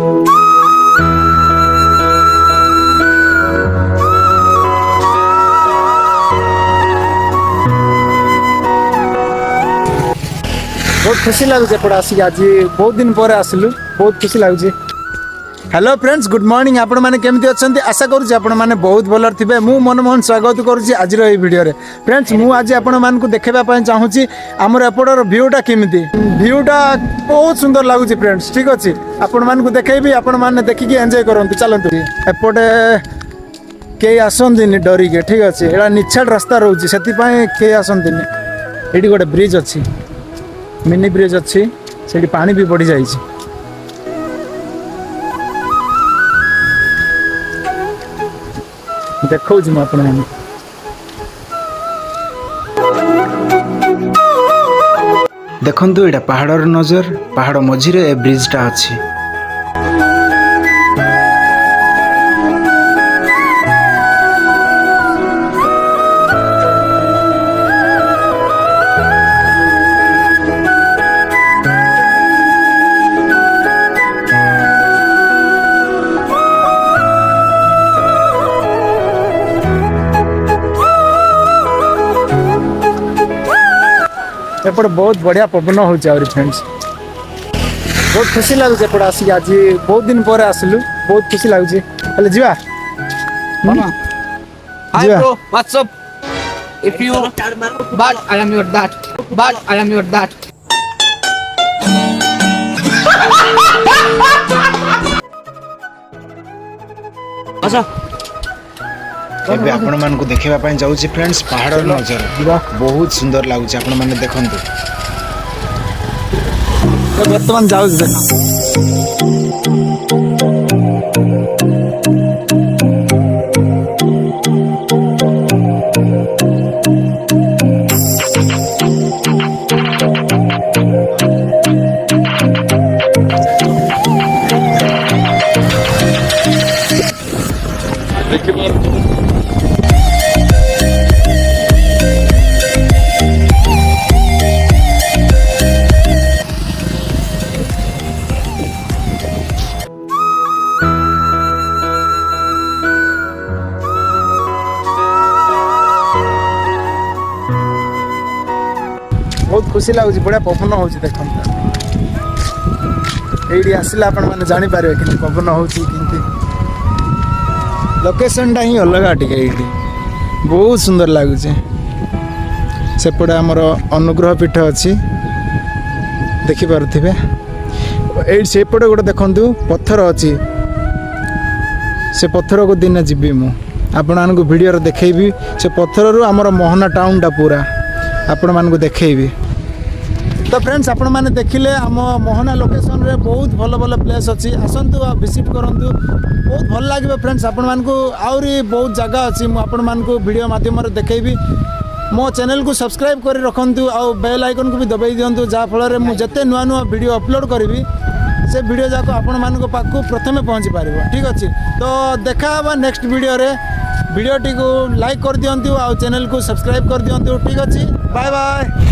बहुत खुशी लगुच एपटे आसिक आज बहुत दिन पर आसलु बहुत खुशी लगुच। हेलो फ्रेंड्स गुड मॉर्निंग आपण मैंने केमती अच्छा आशा करुँच आपण मैंने बहुत भल थे मु मनमोहन स्वागत करुँच आज भिडियो रे। फ्रेंड्स मु आज आपण मानक देखापी चाहूँगी आमर एपटर भ्यूटा केमिति भ्यूटा बहुत सुंदर लगुच फ्रेंड्स ठीक अच्छे आपण मानक देखेबी आपण मैंने देखिकी एंजॉय करंतु चलतु एपटे कई आसंती डरिके ठीक अच्छे एटा निछाड़ रास्ता रोचे से कई आसंती ये गोटे ब्रिज अच्छी मिनी ब्रिज अच्छी से पानी भी बढ़ी जाइए देखो आपण देखंतु एटा पहाड़र नजर पहाड़ मझिरे ए ब्रिजटा अच्छी। एपटे बहुत बढ़िया पवन हो फ्रेंड्स बहुत खुशी लगुच एपटे आसिक आज बहुत दिन पर आसलु बहुत खुशी लगुच हेले जीवा Hi bro, what's up? If you but I am your dad. But I am your dad. अच्छा एबे आपण मान को देखिबा पय जाउची फ्रेंड्स पहाड़ नजर बहुत सुंदर लागुची आपण माने देखंतु वर्तमान जाउच देखो बहुत खुशी लगुच बढ़िया पवन हो देखते ये आसला आपण मैंने जापर कि पवन हो लोकेशनटा ही अलग टे बहुत सुंदर लगुच सेपटे आमर अनुग्रह पीठ अच्छी देखिपे ये सेपटे गोटे देखु पत्थर अच्छी से पत्थर को दिन जीवी मु आपण भिडियो देखी से पत्थर रू आमर मोहना टाउनटा पूरा आपण मानक देखी। तो फ्रेंड्स आपण मैंने देखिले आम मोहना लोकेशन रे बहुत भल भल प्लेस अच्छी आसतु विजिट करूँ बहुत भल लगे फ्रेंड्स आपण मानक आहरी बहुत जगह अच्छी आपण मानक वीडियो माध्यम देखी मो चैनल को सब्सक्राइब कर रखु आउ बेल आइकन को भी दबाई दिंतु जहाँफल मुझे नुआ नुआ वीडियो अपलोड करी से वीडियो जाक आपण मानक पाखु प्रथमे पहुँची पार ठीक अच्छे। तो देखा नेक्स्ट वीडियो रे वीडियो टी को लाइक कर दिंतु आउ चैनल को सब्सक्राइब कर दिंतु ठीक अच्छे बाय बाय।